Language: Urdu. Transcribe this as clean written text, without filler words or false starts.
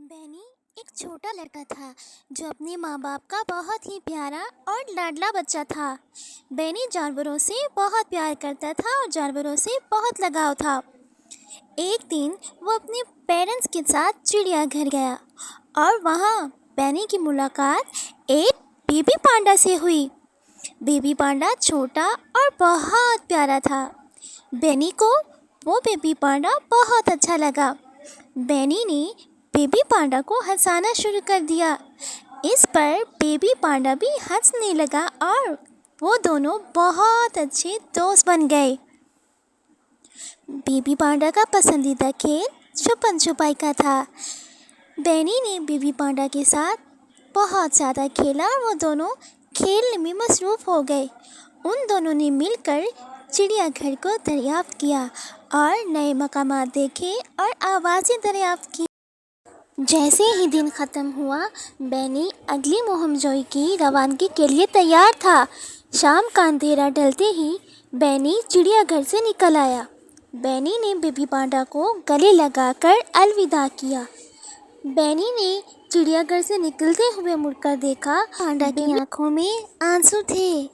بینی ایک چھوٹا لڑکا تھا جو اپنے ماں باپ کا بہت ہی پیارا اور لاڈلا بچہ تھا۔ بینی جانوروں سے بہت پیار کرتا تھا اور جانوروں سے بہت لگاؤ تھا۔ ایک دن وہ اپنے پیرنٹس کے ساتھ چڑیا گھر گیا اور وہاں بینی کی ملاقات ایک بیبی پانڈا سے ہوئی۔ بیبی پانڈا چھوٹا اور بہت پیارا تھا۔ بینی کو وہ بیبی پانڈا بہت اچھا لگا۔ بینی نے بیبی پانڈا کو ہنسانا شروع کر دیا۔ اس پر بیبی پانڈا بھی ہنسنے لگا اور وہ دونوں بہت اچھے دوست بن گئے۔ بیبی پانڈا کا پسندیدہ کھیل چھپن چھپائی کا تھا۔ بینی نے بیبی پانڈا کے ساتھ بہت زیادہ کھیلا اور وہ دونوں کھیلنے میں مصروف ہو گئے۔ ان دونوں نے مل کر چڑیا گھر کو دریافت کیا اور نئے مقامات دیکھے اور آوازیں دریافت کی۔ جیسے ہی دن ختم ہوا، بینی اگلی مہم جوئی کی روانگی کے لیے تیار تھا۔ شام کا اندھیرا ڈھلتے ہی بینی چڑیا گھر سے نکل آیا۔ بینی نے بیبی پانڈا کو گلے لگا کر الوداع کیا۔ بینی نے چڑیا گھر سے نکلتے ہوئے مڑ کر دیکھا، پانڈا کی آنکھوں میں آنسو تھے۔